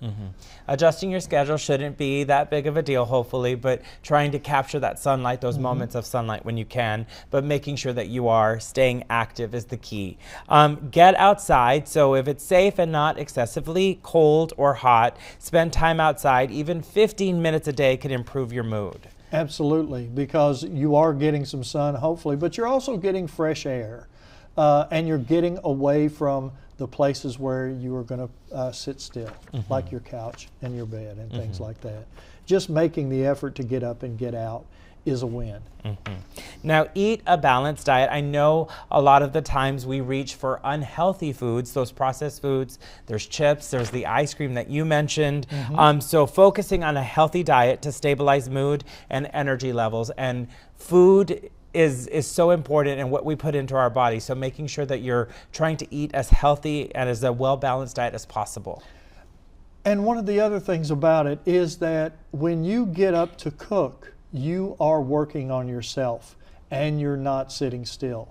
Adjusting your schedule shouldn't be that big of a deal, hopefully, but trying to capture that sunlight, those moments of sunlight when you can, but making sure that you are staying active is the key. Get outside, so if it's safe and not excessively cold or hot, spend time outside. Even 15 minutes a day can improve your mood. Absolutely, because you are getting some sun, hopefully, but you're also getting fresh air. and you're getting away from the places where you are going to sit still, like your couch and your bed and things like that. Just making the effort to get up and get out is a win. Now, eat a balanced diet. I know a lot of the times we reach for unhealthy foods, those processed foods. There's chips, there's the ice cream that you mentioned. So focusing on a healthy diet to stabilize mood and energy levels. And food is so important in what we put into our body. So making sure that you're trying to eat as healthy and as a well-balanced diet as possible. And one of the other things about it is that when you get up to cook, you are working on yourself and you're not sitting still.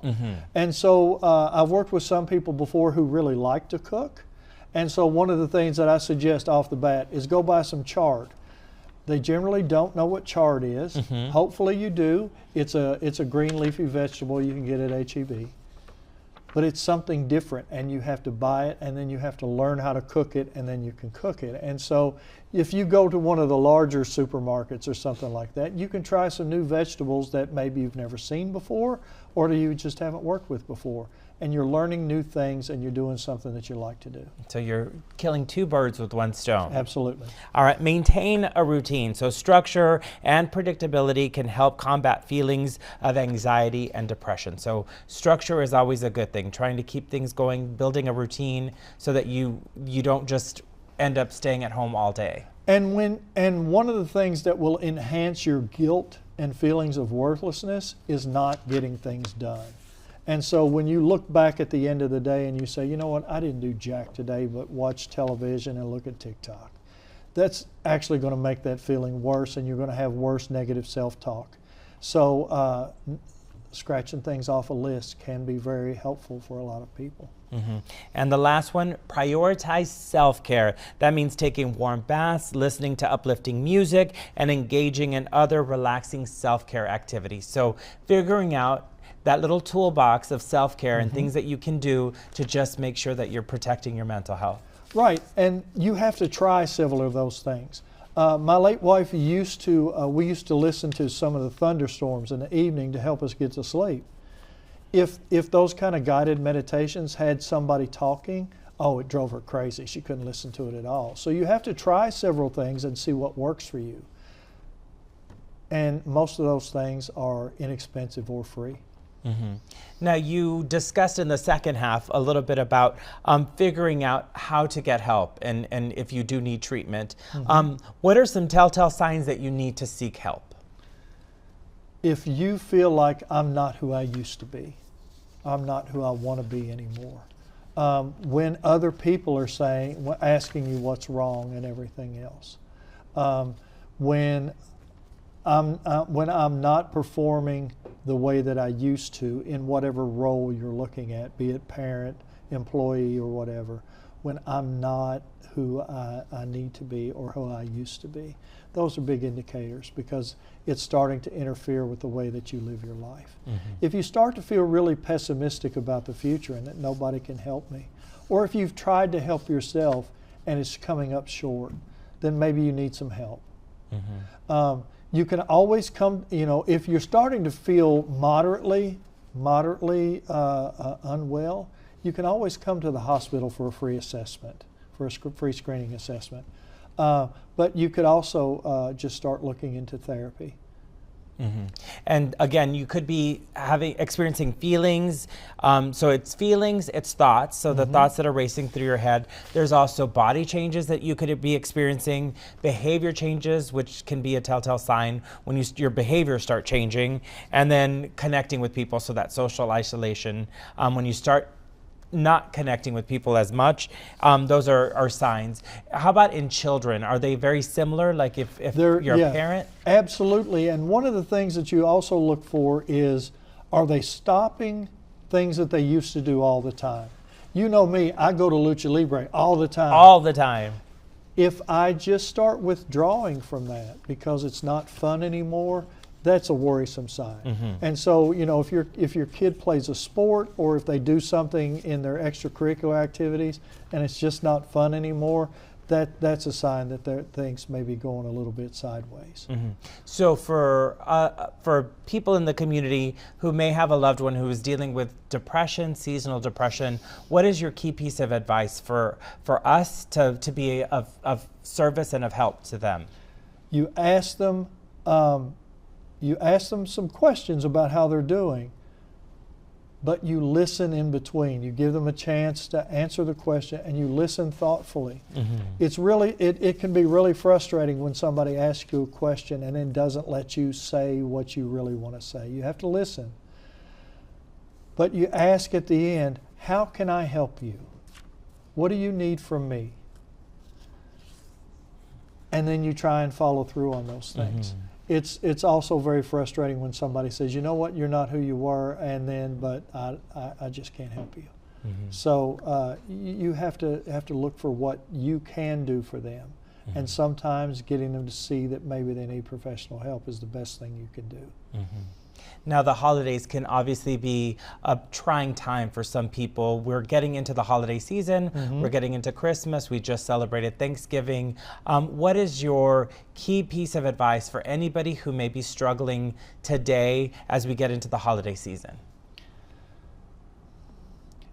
And so I've worked with some people before who really like to cook. And so one of the things that I suggest off the bat is go buy some chard. They generally don't know what chard is. Hopefully you do. It's a green leafy vegetable you can get at H-E-B. But it's something different, and you have to buy it, and then you have to learn how to cook it, and then you can cook it. And so if you go to one of the larger supermarkets or something like that, you can try some new vegetables that maybe you've never seen before or that you just haven't worked with before. And you're learning new things, and you're doing something that you like to do. So you're killing two birds with one stone. Absolutely. All right, maintain a routine. So structure and predictability can help combat feelings of anxiety and depression. So structure is always a good thing, trying to keep things going, building a routine so that you don't just end up staying at home all day. And one of the things that will enhance your guilt and feelings of worthlessness is not getting things done. And so when you look back at the end of the day and you say, you know what, I didn't do jack today but watch television and look at TikTok, that's actually going to make that feeling worse, and you're going to have worse negative self-talk. So scratching things off a list can be very helpful for a lot of people. And the last one, prioritize self-care. That means taking warm baths, listening to uplifting music, and engaging in other relaxing self-care activities. So figuring out that little toolbox of self-care and things that you can do to just make sure that you're protecting your mental health. Right, and you have to try several of those things. My late wife we used to listen to some of the thunderstorms in the evening to help us get to sleep. If those kind of guided meditations had somebody talking, oh, it drove her crazy. She couldn't listen to it at all. So you have to try several things and see what works for you. And most of those things are inexpensive or free. Now, you discussed in the second half a little bit about figuring out how to get help and if you do need treatment. What are some telltale signs that you need to seek help? If you feel like I'm not who I used to be, I'm not who I want to be anymore. When other people are asking you what's wrong and everything else. When I'm not performing the way that I used to in whatever role you're looking at, be it parent, employee, or whatever, when I'm not who I need to be or who I used to be. Those are big indicators because it's starting to interfere with the way that you live your life. If you start to feel really pessimistic about the future and that nobody can help me, or if you've tried to help yourself and it's coming up short, then maybe you need some help. You can always come, if you're starting to feel moderately unwell, you can always come to the hospital for a free assessment, for a free screening assessment. But you could also just start looking into therapy. And again, you could be experiencing feelings. So it's feelings, it's thoughts. So the thoughts that are racing through your head. There's also body changes that you could be experiencing, behavior changes, which can be a telltale sign when your behavior start changing, and then connecting with people. So that social isolation, when you start not connecting with people as much, those are signs. How about in children? Are they very similar? Like if you're a parent? Absolutely. And one of the things that you also look for is, are they stopping things that they used to do all the time? You know me, I go to Lucha Libre all the time. All the time. If I just start withdrawing from that because it's not fun anymore, that's a worrisome sign. And so, if your kid plays a sport or if they do something in their extracurricular activities and it's just not fun anymore, that's a sign that things may be going a little bit sideways. Mm-hmm. So for people in the community who may have a loved one who is dealing with depression, seasonal depression, what is your key piece of advice for us to be of service and of help to them? You ask them some questions about how they're doing, but you listen in between. You give them a chance to answer the question, and you listen thoughtfully. Mm-hmm. It's really, it can be really frustrating when somebody asks you a question and then doesn't let you say what you really want to say. You have to listen. But you ask at the end, how can I help you? What do you need from me? And then you try and follow through on those things. Mm-hmm. It's also very frustrating when somebody says, you know what, you're not who you were, and then, but I just can't help you. Mm-hmm. So you have to look for what you can do for them. Mm-hmm. And sometimes getting them to see that maybe they need professional help is the best thing you can do. Mm-hmm. Now, the holidays can obviously be a trying time for some people. We're getting into the holiday season. Mm-hmm. We're getting into Christmas. We just celebrated Thanksgiving. What is your key piece of advice for anybody who may be struggling today as we get into the holiday season?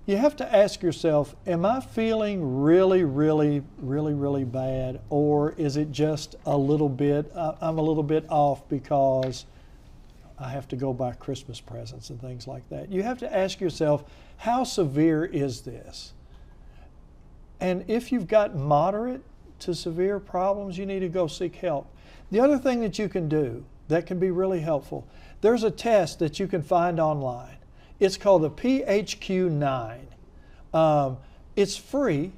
You have to ask yourself, am I feeling really, really, really, really bad? Or is it just a little bit, I'm a little bit off because I have to go buy Christmas presents and things like that. You have to ask yourself, how severe is this? And if you've got moderate to severe problems, you need to go seek help. The other thing that you can do that can be really helpful, there's a test that you can find online. It's called the PHQ-9. It's free.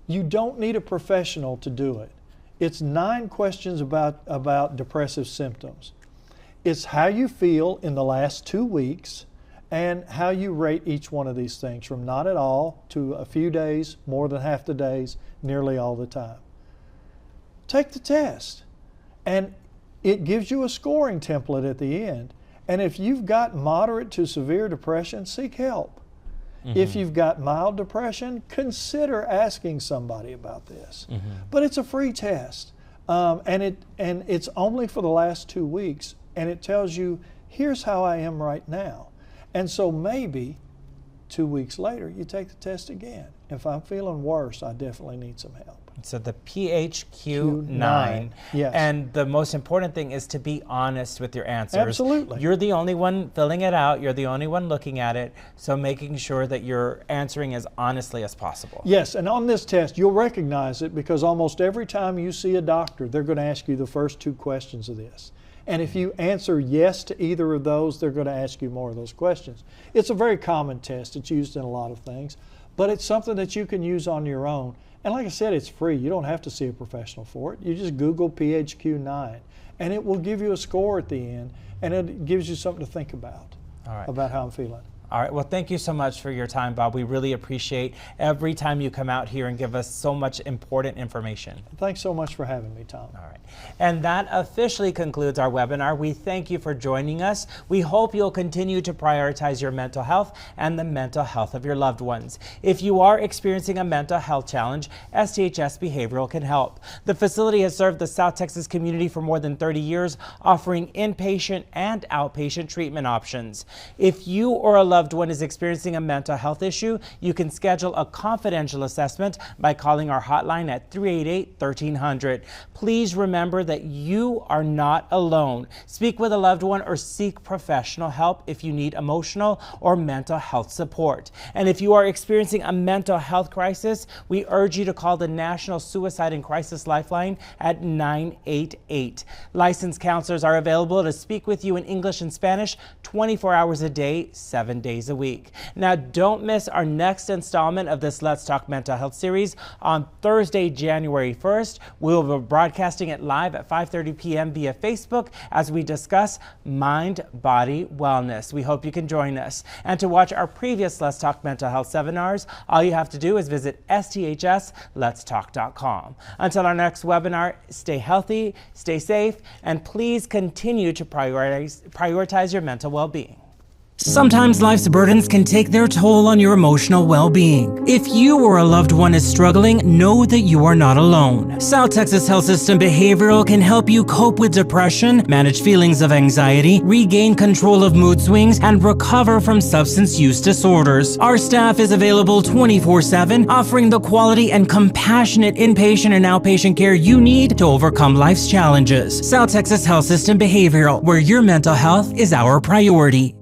You don't need a professional to do it. It's 9 questions about depressive symptoms. It's how you feel in the last 2 weeks and how you rate each one of these things, from not at all to a few days, more than half the days, nearly all the time. Take the test, and it gives you a scoring template at the end. And if you've got moderate to severe depression, seek help. Mm-hmm. If you've got mild depression, consider asking somebody about this. Mm-hmm. But it's a free test, and it's only for the last 2 weeks. And it tells you, here's how I am right now. And so maybe 2 weeks later, you take the test again. If I'm feeling worse, I definitely need some help. So the PHQ-9. Yes. And the most important thing is to be honest with your answers. Absolutely. You're the only one filling it out. You're the only one looking at it. So making sure that you're answering as honestly as possible. Yes, and on this test, you'll recognize it because almost every time you see a doctor, they're going to ask you the first 2 questions of this. And if you answer yes to either of those, they're going to ask you more of those questions. It's a very common test. It's used in a lot of things, but it's something that you can use on your own. And like I said, it's free. You don't have to see a professional for it. You just Google PHQ-9, and it will give you a score at the end, and it gives you something to think about, about how I'm feeling. All right. Well, thank you so much for your time, Bob. We really appreciate every time you come out here and give us so much important information. Thanks so much for having me, Tom. All right. And that officially concludes our webinar. We thank you for joining us. We hope you'll continue to prioritize your mental health and the mental health of your loved ones. If you are experiencing a mental health challenge, STHS Behavioral can help. The facility has served the South Texas community for more than 30 years, offering inpatient and outpatient treatment options. If you or a loved one is experiencing a mental health issue, you can schedule a confidential assessment by calling our hotline at 388-1300. Please remember that you are not alone. Speak with a loved one or seek professional help if you need emotional or mental health support. And if you are experiencing a mental health crisis, we urge you to call the National Suicide and Crisis Lifeline at 988. Licensed counselors are available to speak with you in English and Spanish 24 hours a day, 7 days a week. Now, don't miss our next installment of this Let's Talk Mental Health series on Thursday, January 1st. We'll be broadcasting it live at 5:30 p.m. via Facebook as we discuss mind-body wellness. We hope you can join us. And to watch our previous Let's Talk Mental Health seminars, all you have to do is visit sthsletstalk.com. Until our next webinar, stay healthy, stay safe, and please continue to prioritize your mental well-being. Sometimes life's burdens can take their toll on your emotional well-being. If you or a loved one is struggling, know that you are not alone. South Texas Health System Behavioral can help you cope with depression, manage feelings of anxiety, regain control of mood swings, and recover from substance use disorders. Our staff is available 24/7, offering the quality and compassionate inpatient and outpatient care you need to overcome life's challenges. South Texas Health System Behavioral, where your mental health is our priority.